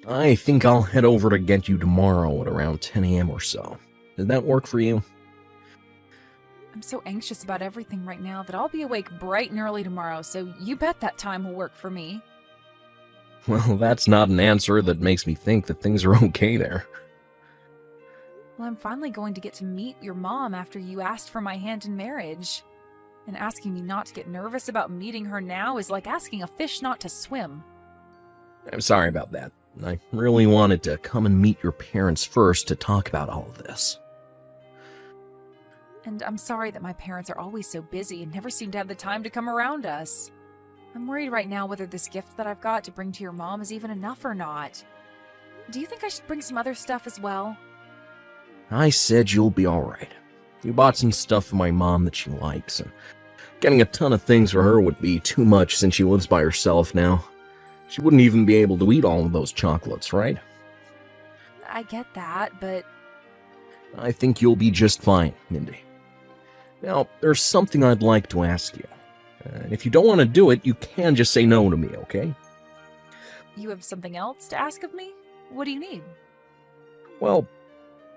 I think I'll head over to get you tomorrow at around 10 a.m. or so. Does that work for you? I'm so anxious about everything right now that I'll be awake bright and early tomorrow, so you bet that time will work for me. Well, that's not an answer that makes me think that things are okay there. Well, I'm finally going to get to meet your mom after you asked for my hand in marriage. And asking me not to get nervous about meeting her now is like asking a fish not to swim. I'm sorry about that. I really wanted to come and meet your parents first to talk about all of this. And I'm sorry that my parents are always so busy and never seem to have the time to come around us. I'm worried right now whether this gift that I've got to bring to your mom is even enough or not. Do you think I should bring some other stuff as well? I said you'll be alright. We bought some stuff for my mom that she likes, and getting a ton of things for her would be too much since she lives by herself now. She wouldn't even be able to eat all of those chocolates, right? I get that, but... I think you'll be just fine, Mindy. Now, there's something I'd like to ask you. And if you don't want to do it, you can just say no to me, okay? You have something else to ask of me? What do you need? Well,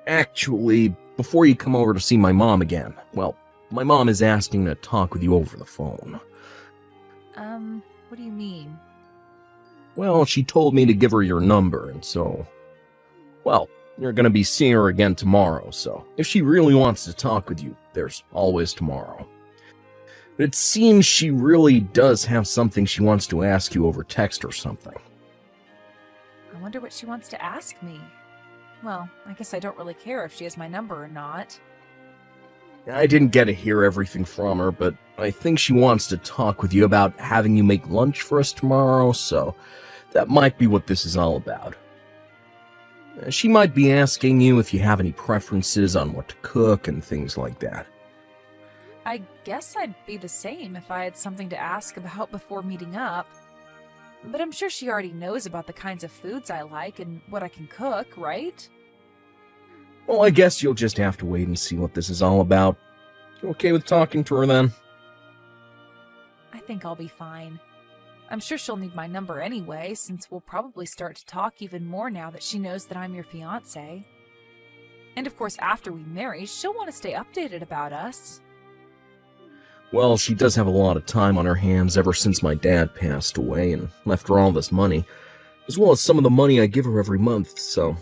actually, before you come over to see my mom again, well, my mom is asking to talk with you over the phone. What do you mean? Well, she told me to give her your number, and so... Well, you're gonna be seeing her again tomorrow, so if she really wants to talk with you, there's always tomorrow. But it seems she really does have something she wants to ask you over text or something. I wonder what she wants to ask me. Well, I guess I don't really care if she has my number or not. I didn't get to hear everything from her, but I think she wants to talk with you about having you make lunch for us tomorrow, so that might be what this is all about. She might be asking you if you have any preferences on what to cook and things like that. I guess I'd be the same if I had something to ask about before meeting up. But I'm sure she already knows about the kinds of foods I like and what I can cook, right? Well, I guess you'll just have to wait and see what this is all about. You okay with talking to her then? I think I'll be fine. I'm sure she'll need my number anyway, since we'll probably start to talk even more now that she knows that I'm your fiancé. And of course, after we marry, she'll want to stay updated about us. Well, she does have a lot of time on her hands ever since my dad passed away and left her all this money, as well as some of the money I give her every month, so...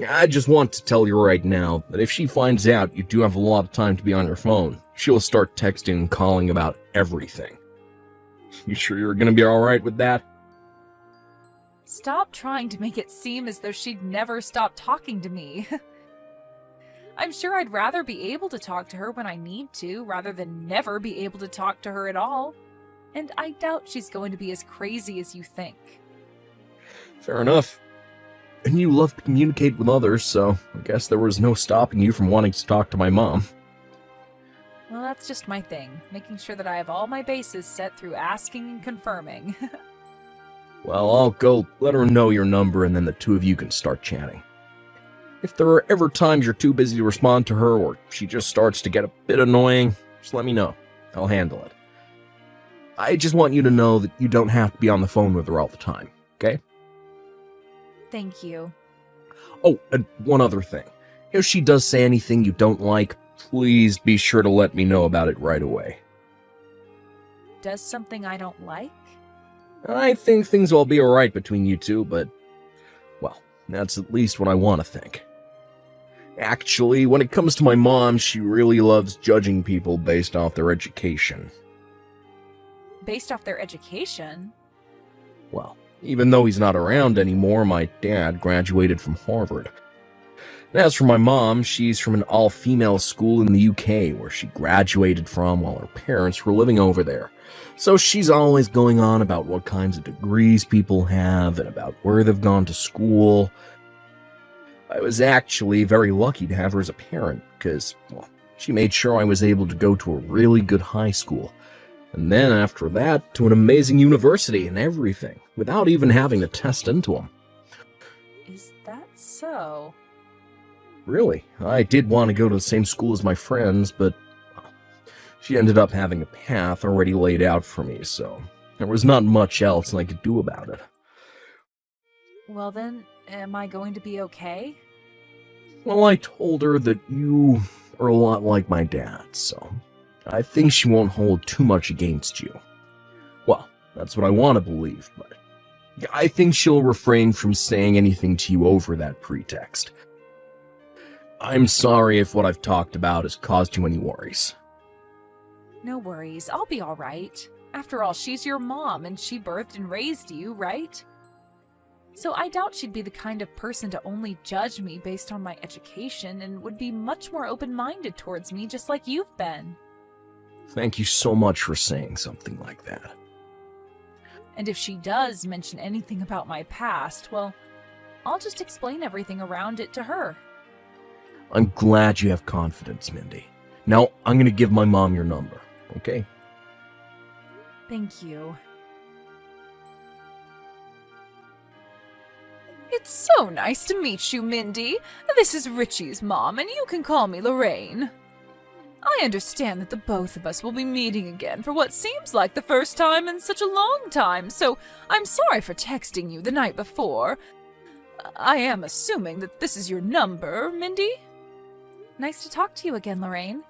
I just want to tell you right now that if she finds out you do have a lot of time to be on your phone, she'll start texting and calling about everything. You sure you're gonna be alright with that? Stop trying to make it seem as though she'd never stop talking to me. I'm sure I'd rather be able to talk to her when I need to, rather than never be able to talk to her at all. And I doubt she's going to be as crazy as you think. Fair enough. And you love to communicate with others, so I guess there was no stopping you from wanting to talk to my mom. Well, that's just my thing, making sure that I have all my bases set through asking and confirming. Well, I'll go let her know your number and then the two of you can start chatting. If there are ever times you're too busy to respond to her or she just starts to get a bit annoying, just let me know. I'll handle it. I just want you to know that you don't have to be on the phone with her all the time, okay? Thank you. Oh, and one other thing. If she does say anything you don't like, please be sure to let me know about it right away. Does something I don't like? I think things will be alright between you two, but, well, that's at least what I want to think. Actually, when it comes to my mom, she really loves judging people based off their education. Based off their education? Well, even though he's not around anymore, my dad graduated from Harvard. And as for my mom, she's from an all-female school in the UK, where she graduated from while her parents were living over there. So she's always going on about what kinds of degrees people have, and about where they've gone to school. I was actually very lucky to have her as a parent, because, well, she made sure I was able to go to a really good high school. And then after that, to an amazing university and everything, without even having to test into them. Is that so? Really, I did want to go to the same school as my friends, but well, she ended up having a path already laid out for me, so there was not much else I could do about it. Well then, am I going to be okay? Well, I told her that you are a lot like my dad, so I think she won't hold too much against you. Well, that's what I want to believe, but I think she'll refrain from saying anything to you over that pretext. I'm sorry if what I've talked about has caused you any worries. No worries, I'll be alright. After all, she's your mom, and she birthed and raised you, right? So I doubt she'd be the kind of person to only judge me based on my education, and would be much more open-minded towards me, just like you've been. Thank you so much for saying something like that. And if she does mention anything about my past, well, I'll just explain everything around it to her. I'm glad you have confidence, Mindy. Now, I'm gonna give my mom your number, okay? Thank you. It's so nice to meet you, Mindy. This is Richie's mom, and you can call me Lorraine. I understand that the both of us will be meeting again for what seems like the first time in such a long time, so I'm sorry for texting you the night before. I am assuming that this is your number, Mindy? Nice to talk to you again, Lorraine.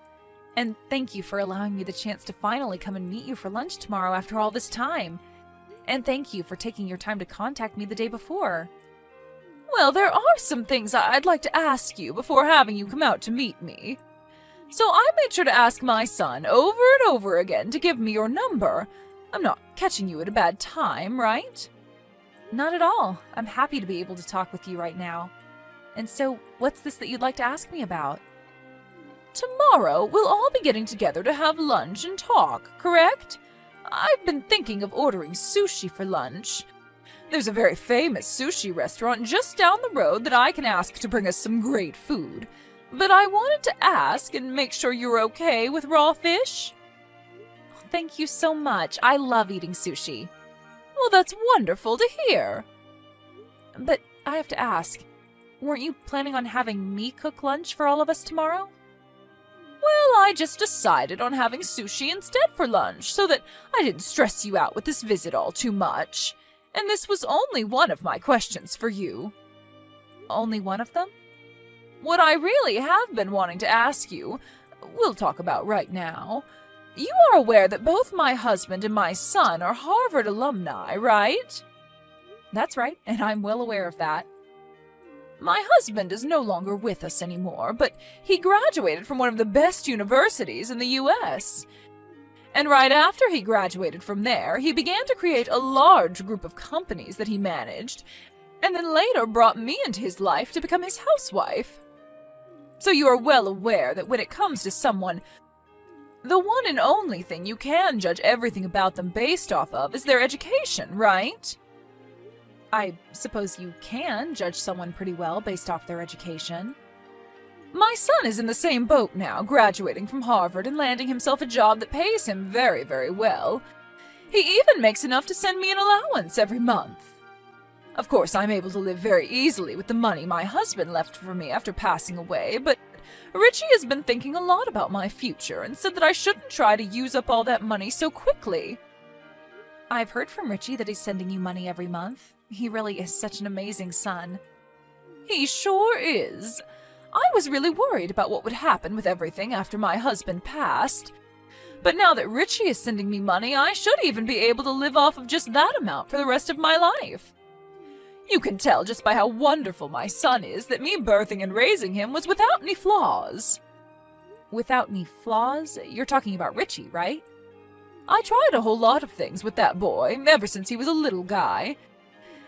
And thank you for allowing me the chance to finally come and meet you for lunch tomorrow after all this time. And thank you for taking your time to contact me the day before. Well, there are some things I'd like to ask you before having you come out to meet me. So I made sure to ask my son over and over again to give me your number. I'm not catching you at a bad time, right? Not at all. I'm happy to be able to talk with you right now. And so, what's this that you'd like to ask me about? Tomorrow, we'll all be getting together to have lunch and talk, correct? I've been thinking of ordering sushi for lunch. There's a very famous sushi restaurant just down the road that I can ask to bring us some great food. But I wanted to ask and make sure you're okay with raw fish. Thank you so much. I love eating sushi. Well, that's wonderful to hear. But I have to ask, weren't you planning on having me cook lunch for all of us tomorrow? Well, I just decided on having sushi instead for lunch so that I didn't stress you out with this visit all too much. And this was only one of my questions for you. Only one of them? What I really have been wanting to ask you, we'll talk about right now. You are aware that both my husband and my son are Harvard alumni, right? That's right, and I'm well aware of that. My husband is no longer with us anymore, but he graduated from one of the best universities in the U.S., and right after he graduated from there, he began to create a large group of companies that he managed, and then later brought me into his life to become his housewife. So you are well aware that when it comes to someone, the one and only thing you can judge everything about them based off of is their education, right? I suppose you can judge someone pretty well based off their education. My son is in the same boat now, graduating from Harvard and landing himself a job that pays him very, very well. He even makes enough to send me an allowance every month. Of course, I'm able to live very easily with the money my husband left for me after passing away, but Richie has been thinking a lot about my future and said that I shouldn't try to use up all that money so quickly. I've heard from Richie that he's sending you money every month. He really is such an amazing son. He sure is. I was really worried about what would happen with everything after my husband passed. But now that Richie is sending me money, I should even be able to live off of just that amount for the rest of my life. You can tell just by how wonderful my son is that me birthing and raising him was without any flaws. Without any flaws? You're talking about Richie, right? I tried a whole lot of things with that boy, ever since he was a little guy.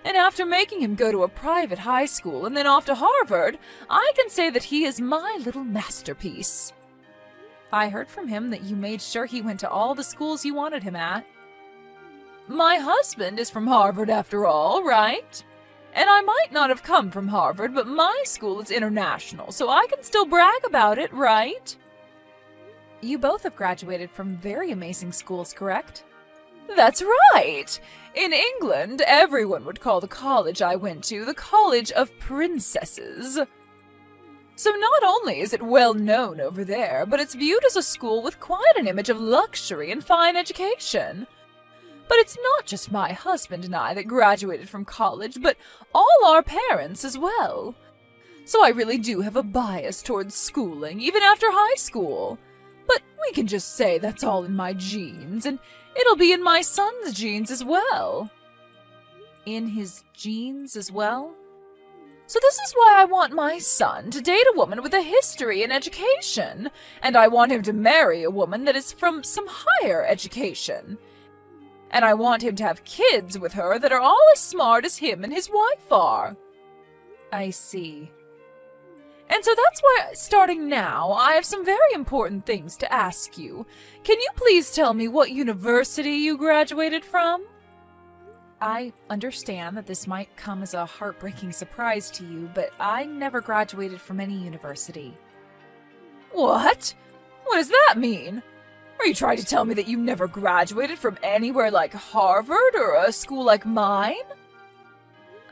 And after making him go to a private high school and then off to Harvard, I can say that he is my little masterpiece. I heard from him that you made sure he went to all the schools you wanted him at. My husband is from Harvard after all, right? And I might not have come from Harvard, but my school is international, so I can still brag about it, right? You both have graduated from very amazing schools, correct? That's right! In England, everyone would call the college I went to the College of Princesses. So not only is it well known over there, but it's viewed as a school with quite an image of luxury and fine education. But it's not just my husband and I that graduated from college, but all our parents as well. So I really do have a bias towards schooling, even after high school. But we can just say that's all in my genes, and it'll be in my son's genes as well. In his genes as well? So this is why I want my son to date a woman with a history in education, and I want him to marry a woman that is from some higher education. And I want him to have kids with her that are all as smart as him and his wife are. I see. And so that's why, starting now, I have some very important things to ask you. Can you please tell me what university you graduated from? I understand that this might come as a heartbreaking surprise to you, but I never graduated from any university. What? What does that mean? Are you trying to tell me that you never graduated from anywhere like Harvard or a school like mine?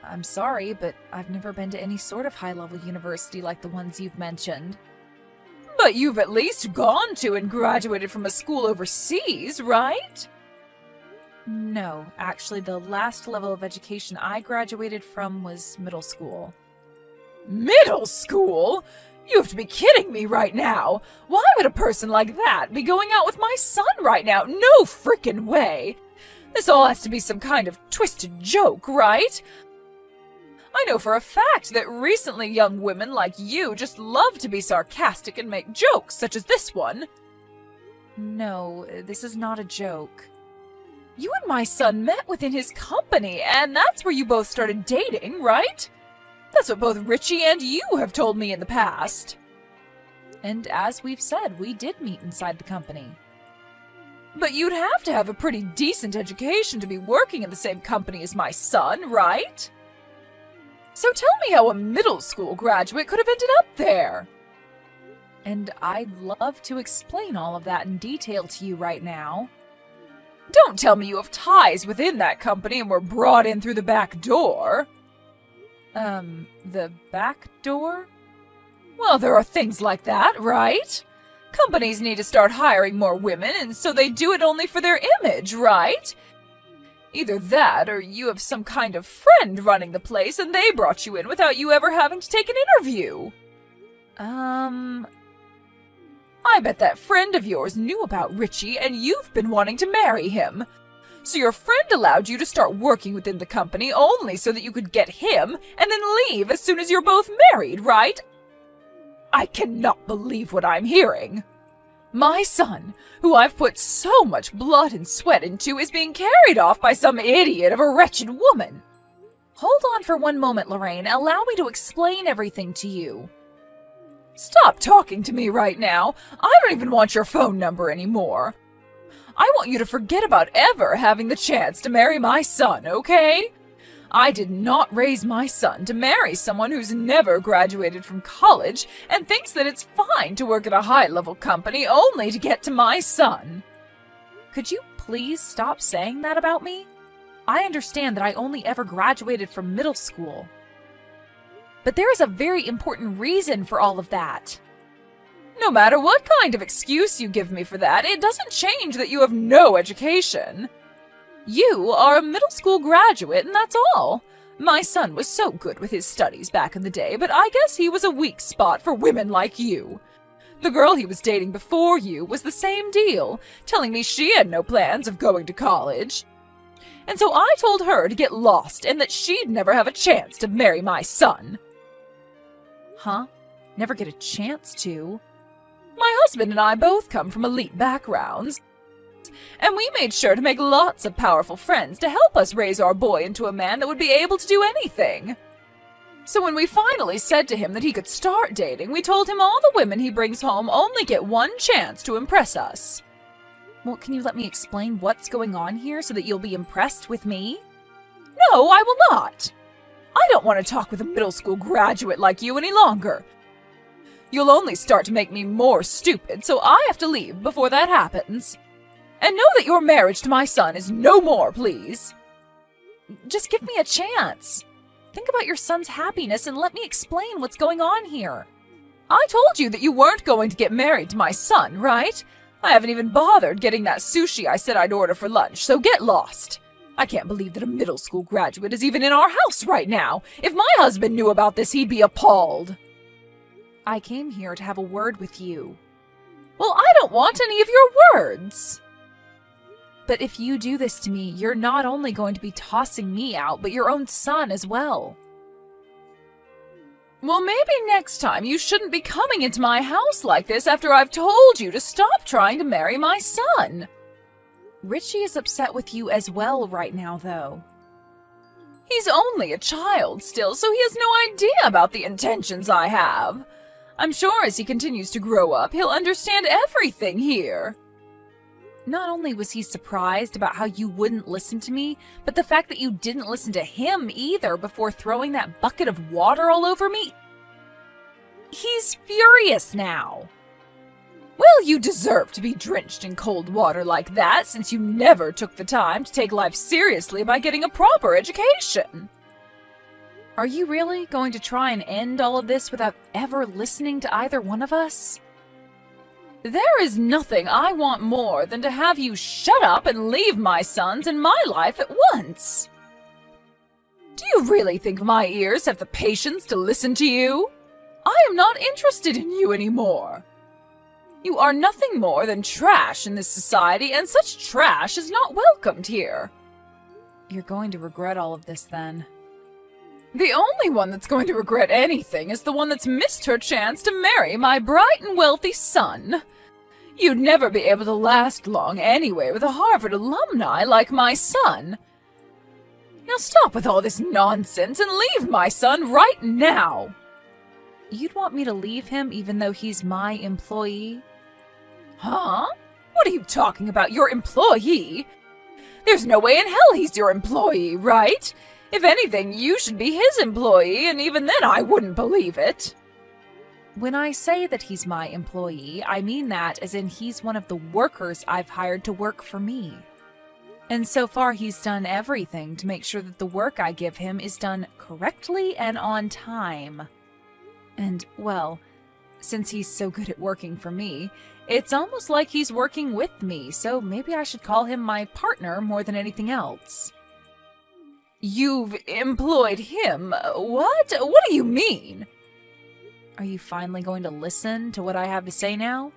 I'm sorry, but I've never been to any sort of high-level university like the ones you've mentioned. But you've at least gone to and graduated from a school overseas, right? No, actually, the last level of education I graduated from was middle school. Middle school? You have to be kidding me right now! Why would a person like that be going out with my son right now? No frickin' way! This all has to be some kind of twisted joke, right? I know for a fact that recently young women like you just love to be sarcastic and make jokes such as this one. No, this is not a joke. You and my son met within his company, and that's where you both started dating, right? That's what both Richie and you have told me in the past. And as we've said, we did meet inside the company. But you'd have to have a pretty decent education to be working in the same company as my son, right? So tell me how a middle school graduate could have ended up there. And I'd love to explain all of that in detail to you right now. Don't tell me you have ties within that company and were brought in through the back door. The back door? Well, there are things like that, right? Companies need to start hiring more women, and so they do it only for their image, right? Either that, or you have some kind of friend running the place and they brought you in without you ever having to take an interview. I bet that friend of yours knew about Richie and you've been wanting to marry him. So your friend allowed you to start working within the company only so that you could get him and then leave as soon as you're both married, right? I cannot believe what I'm hearing. My son, who I've put so much blood and sweat into, is being carried off by some idiot of a wretched woman. Hold on for one moment, Lorraine. Allow me to explain everything to you. Stop talking to me right now. I don't even want your phone number anymore. I want you to forget about ever having the chance to marry my son, okay? I did not raise my son to marry someone who's never graduated from college and thinks that it's fine to work at a high-level company only to get to my son. Could you please stop saying that about me? I understand that I only ever graduated from middle school. But there is a very important reason for all of that. No matter what kind of excuse you give me for that, it doesn't change that you have no education. You are a middle school graduate, and that's all. My son was so good with his studies back in the day, but I guess he was a weak spot for women like you. The girl he was dating before you was the same deal, telling me she had no plans of going to college. And so I told her to get lost and that she'd never have a chance to marry my son. Huh? Never get a chance to? My husband and I both come from elite backgrounds, and we made sure to make lots of powerful friends to help us raise our boy into a man that would be able to do anything. So when we finally said to him that he could start dating, we told him all the women he brings home only get one chance to impress us. Well, can you let me explain what's going on here so that you'll be impressed with me? No, I will not. I don't want to talk with a middle school graduate like you any longer. You'll only start to make me more stupid, so I have to leave before that happens. And know that your marriage to my son is no more, please. Just give me a chance. Think about your son's happiness and let me explain what's going on here. I told you that you weren't going to get married to my son, right? I haven't even bothered getting that sushi I said I'd order for lunch, so get lost. I can't believe that a middle school graduate is even in our house right now. If my husband knew about this, he'd be appalled. I came here to have a word with you. Well, I don't want any of your words. But if you do this to me, you're not only going to be tossing me out, but your own son as well. Well, maybe next time you shouldn't be coming into my house like this after I've told you to stop trying to marry my son. Richie is upset with you as well right now, though. He's only a child still, so he has no idea about the intentions I have. I'm sure as he continues to grow up, he'll understand everything here. Not only was he surprised about how you wouldn't listen to me, but the fact that you didn't listen to him either before throwing that bucket of water all over me. He's furious now. Well, you deserve to be drenched in cold water like that since you never took the time to take life seriously by getting a proper education. Are you really going to try and end all of this without ever listening to either one of us? There is nothing I want more than to have you shut up and leave my sons and my life at once. Do you really think my ears have the patience to listen to you? I am not interested in you anymore. You are nothing more than trash in this society, and such trash is not welcomed here. You're going to regret all of this then. The only one that's going to regret anything is the one that's missed her chance to marry my bright and wealthy son. You'd never be able to last long anyway with a Harvard alumni like my son. Now stop with all this nonsense and leave my son right now. You'd want me to leave him even though he's my employee? Huh? What are you talking about? Your employee? There's no way in hell he's your employee, right? If anything, you should be his employee, and even then I wouldn't believe it. When I say that he's my employee, I mean that as in he's one of the workers I've hired to work for me. And so far he's done everything to make sure that the work I give him is done correctly and on time. And, well, since he's so good at working for me, it's almost like he's working with me, so maybe I should call him my partner more than anything else. You've employed him? What? What do you mean? Are you finally going to listen to what I have to say now?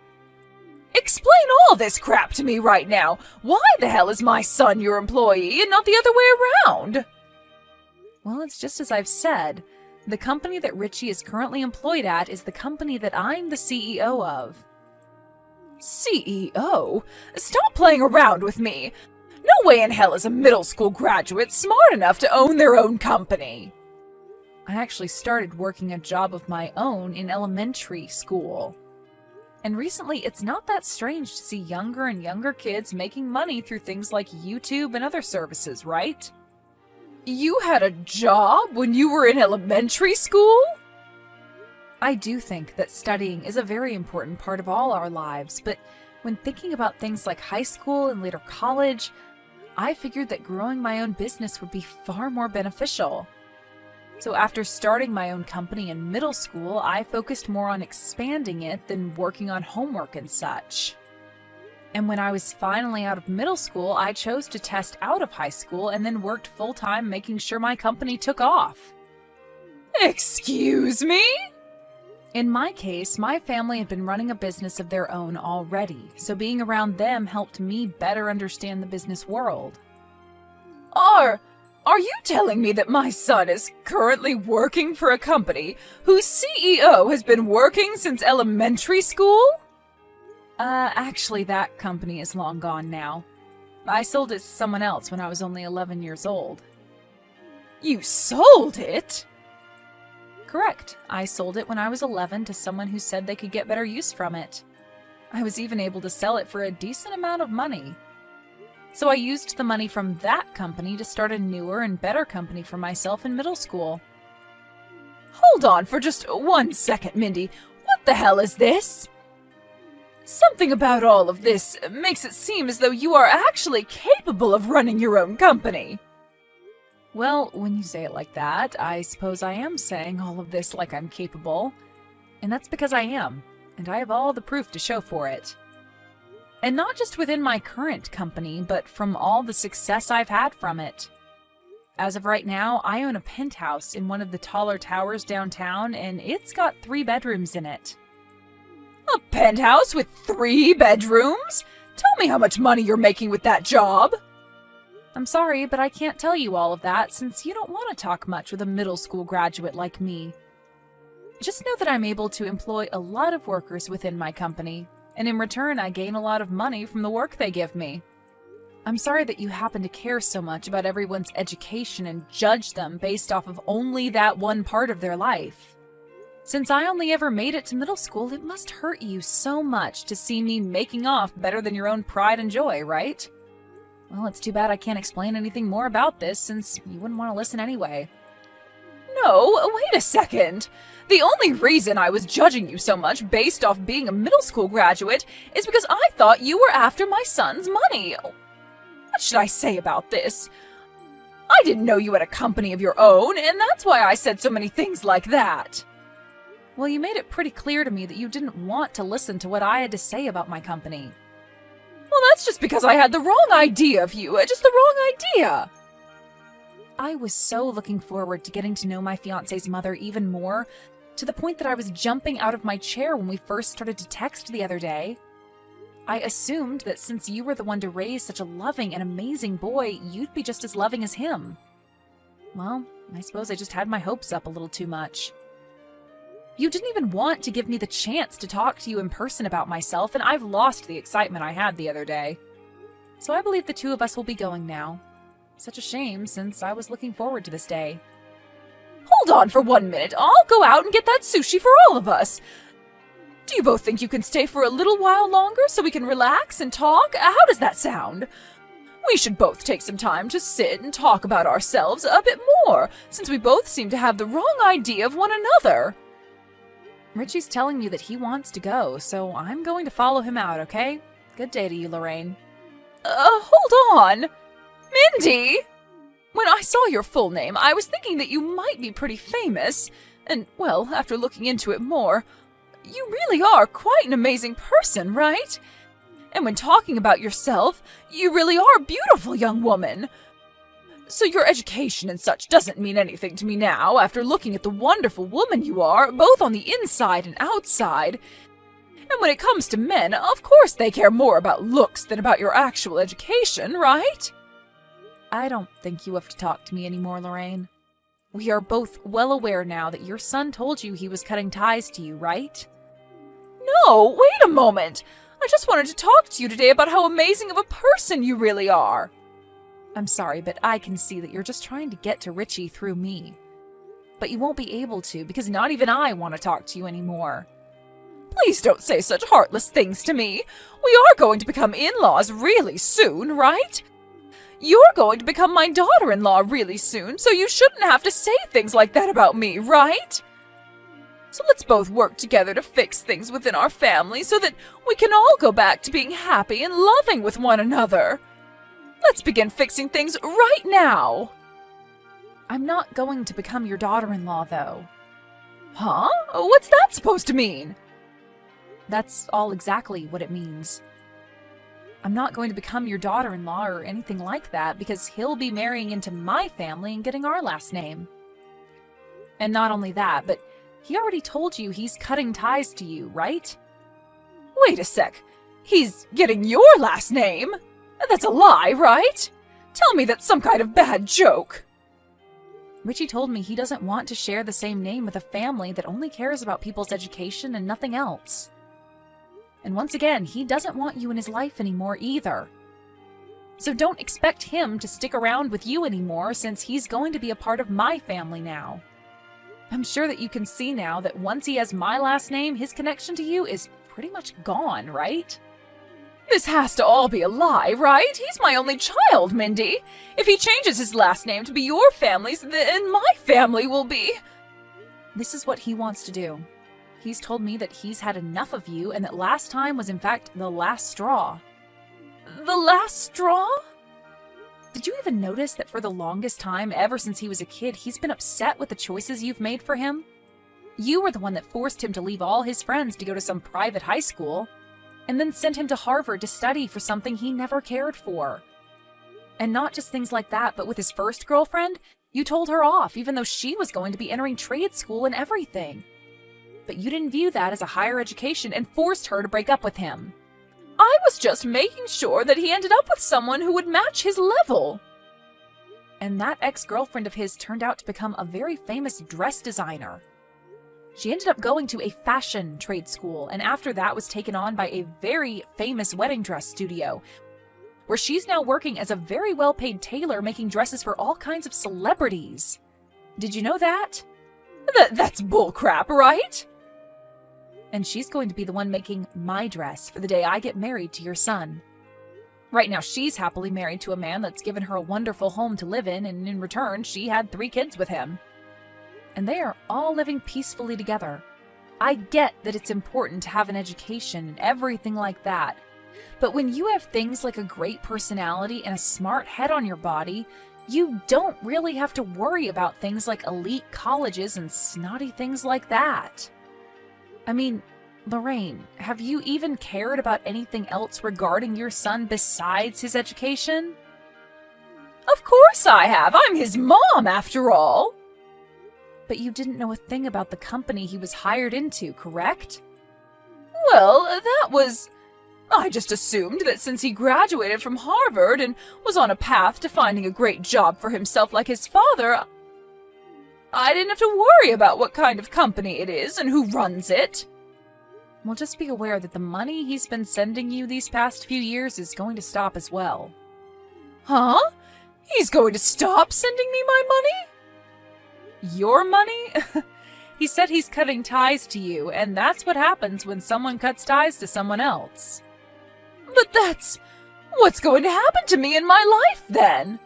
Explain all this crap to me right now. Why the hell is my son your employee and not the other way around? Well, it's just as I've said. The company that Richie is currently employed at is the company that I'm the CEO of. CEO? Stop playing around with me. No way in hell is a middle school graduate smart enough to own their own company. I actually started working a job of my own in elementary school. And recently, it's not that strange to see younger and younger kids making money through things like YouTube and other services, right? You had a job when you were in elementary school? I do think that studying is a very important part of all our lives, but when thinking about things like high school and later college, I figured that growing my own business would be far more beneficial. So after starting my own company in middle school, I focused more on expanding it than working on homework and such. And when I was finally out of middle school, I chose to test out of high school and then worked full-time making sure my company took off. Excuse me? In my case, my family had been running a business of their own already, so being around them helped me better understand the business world. Are you telling me that my son is currently working for a company whose CEO has been working since elementary school? Actually, that company is long gone now. I sold it to someone else when I was only 11 years old. You sold it? Correct. I sold it when I was 11 to someone who said they could get better use from it. I was even able to sell it for a decent amount of money. So I used the money from that company to start a newer and better company for myself in middle school. Hold on for just 1 second, Mindy. What the hell is this? Something about all of this makes it seem as though you are actually capable of running your own company. Well, when you say it like that, I suppose I am saying all of this like I'm capable. And that's because I am, and I have all the proof to show for it. And not just within my current company, but from all the success I've had from it. As of right now, I own a penthouse in one of the taller towers downtown, and it's got 3 bedrooms in it. A penthouse with 3 bedrooms? Tell me how much money you're making with that job. I'm sorry, but I can't tell you all of that since you don't want to talk much with a middle school graduate like me. Just know that I'm able to employ a lot of workers within my company, and in return I gain a lot of money from the work they give me. I'm sorry that you happen to care so much about everyone's education and judge them based off of only that one part of their life. Since I only ever made it to middle school, it must hurt you so much to see me making off better than your own pride and joy, right? Well, it's too bad I can't explain anything more about this since you wouldn't want to listen anyway. No, wait a second. The only reason I was judging you so much based off being a middle school graduate is because I thought you were after my son's money. What should I say about this? I didn't know you had a company of your own, and that's why I said so many things like that. Well, you made it pretty clear to me that you didn't want to listen to what I had to say about my company. Well, that's just because I had the wrong idea of you, just the wrong idea. I was so looking forward to getting to know my fiancé's mother even more, to the point that I was jumping out of my chair when we first started to text the other day. I assumed that since you were the one to raise such a loving and amazing boy, you'd be just as loving as him. Well, I suppose I just had my hopes up a little too much. You didn't even want to give me the chance to talk to you in person about myself, and I've lost the excitement I had the other day. So I believe the 2 of us will be going now. Such a shame, since I was looking forward to this day. Hold on for 1 minute. I'll go out and get that sushi for all of us. Do you both think you can stay for a little while longer so we can relax and talk? How does that sound? We should both take some time to sit and talk about ourselves a bit more, since we both seem to have the wrong idea of one another. Richie's telling you that he wants to go, so I'm going to follow him out, okay? Good day to you, Lorraine. Hold on! Mindy! When I saw your full name, I was thinking that you might be pretty famous, and, well, after looking into it more, you really are quite an amazing person, right? And when talking about yourself, you really are a beautiful young woman. So your education and such doesn't mean anything to me now, after looking at the wonderful woman you are, both on the inside and outside. And when it comes to men, of course they care more about looks than about your actual education, right? I don't think you have to talk to me anymore, Lorraine. We are both well aware now that your son told you he was cutting ties to you, right? No, wait a moment! I just wanted to talk to you today about how amazing of a person you really are. I'm sorry, but I can see that you're just trying to get to Richie through me. But you won't be able to, because not even I want to talk to you anymore. Please don't say such heartless things to me. We are going to become in-laws really soon, right? You're going to become my daughter-in-law really soon, so you shouldn't have to say things like that about me, right? So let's both work together to fix things within our family so that we can all go back to being happy and loving with one another. Let's begin fixing things right now. I'm not going to become your daughter-in-law, though. Huh? What's that supposed to mean? That's all exactly what it means. I'm not going to become your daughter-in-law or anything like that because he'll be marrying into my family and getting our last name. And not only that, but he already told you he's cutting ties to you, right? Wait a sec. He's getting your last name? That's a lie, right? Tell me that's some kind of bad joke. Richie told me he doesn't want to share the same name with a family that only cares about people's education and nothing else. And once again, he doesn't want you in his life anymore either. So don't expect him to stick around with you anymore since he's going to be a part of my family now. I'm sure that you can see now that once he has my last name, his connection to you is pretty much gone, right? This has to all be a lie, right? He's my only child, Mindy. If he changes his last name to be your family's, then my family will be... This is what he wants to do. He's told me that he's had enough of you and that last time was in fact the last straw. The last straw? Did you even notice that for the longest time, ever since he was a kid, he's been upset with the choices you've made for him? You were the one that forced him to leave all his friends to go to some private high school. and then sent him to Harvard to study for something he never cared for. And not just things like that, but with his first girlfriend, you told her off, even though she was going to be entering trade school and everything. But you didn't view that as a higher education and forced her to break up with him. I was just making sure that he ended up with someone who would match his level. And that ex-girlfriend of his turned out to become a very famous dress designer. She ended up going to a fashion trade school, and after that was taken on by a very famous wedding dress studio, where she's now working as a very well-paid tailor making dresses for all kinds of celebrities. Did you know that? That's bullcrap, right? And she's going to be the one making my dress for the day I get married to your son. Right now, she's happily married to a man that's given her a wonderful home to live in, and in return, she had 3 kids with him. And they are all living peacefully together. I get that it's important to have an education and everything like that, but when you have things like a great personality and a smart head on your body, you don't really have to worry about things like elite colleges and snotty things like that. I mean, Lorraine, have you even cared about anything else regarding your son besides his education? Of course I have. I'm his mom, after all. But you didn't know a thing about the company he was hired into, correct? Well, that was... I just assumed that since he graduated from Harvard and was on a path to finding a great job for himself like his father, I didn't have to worry about what kind of company it is and who runs it. Well, just be aware that the money he's been sending you these past few years is going to stop as well. Huh? He's going to stop sending me my money? Your money? He said he's cutting ties to you, and that's what happens when someone cuts ties to someone else. But that's... what's going to happen to me in my life, then?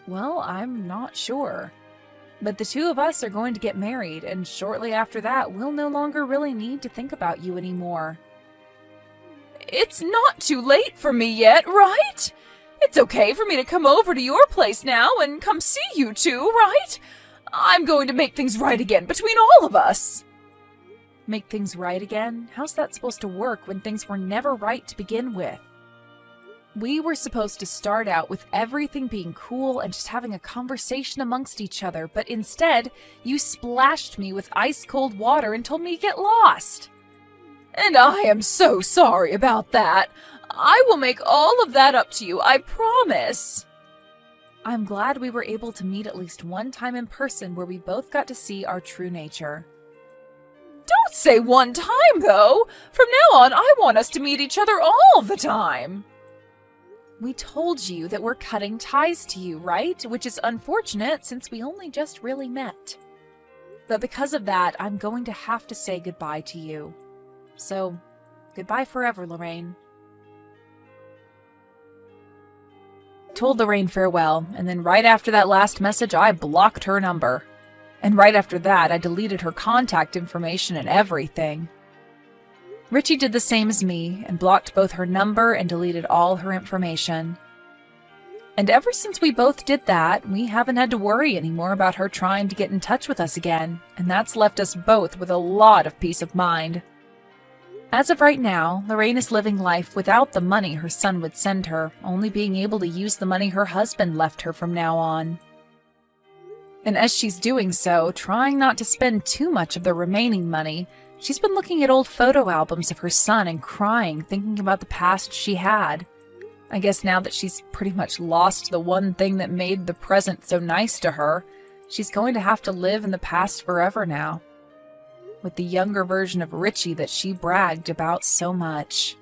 Well, I'm not sure. But the 2 of us are going to get married, and shortly after that, we'll no longer really need to think about you anymore. It's not too late for me yet, right? It's okay for me to come over to your place now and come see you 2, right? I'm going to make things right again between all of us. Make things right again? How's that supposed to work when things were never right to begin with? We were supposed to start out with everything being cool and just having a conversation amongst each other, but instead, you splashed me with ice-cold water and told me to get lost. And I am so sorry about that. I will make all of that up to you, I promise. I'm glad we were able to meet at least one time in person where we both got to see our true nature. Don't say one time, though! From now on, I want us to meet each other all the time! We told you that we're cutting ties to you, right? Which is unfortunate since we only just really met. But because of that, I'm going to have to say goodbye to you. So, goodbye forever, Lorraine. Told Lorraine farewell, and then right after that last message, I blocked her number. And right after that, I deleted her contact information and everything. Richie did the same as me, and blocked both her number and deleted all her information. And ever since we both did that, we haven't had to worry anymore about her trying to get in touch with us again, and that's left us both with a lot of peace of mind. As of right now, Lorraine is living life without the money her son would send her, only being able to use the money her husband left her from now on. And as she's doing so, trying not to spend too much of the remaining money, she's been looking at old photo albums of her son and crying, thinking about the past she had. I guess now that she's pretty much lost the one thing that made the present so nice to her, she's going to have to live in the past forever now, with the younger version of Richie that she bragged about so much.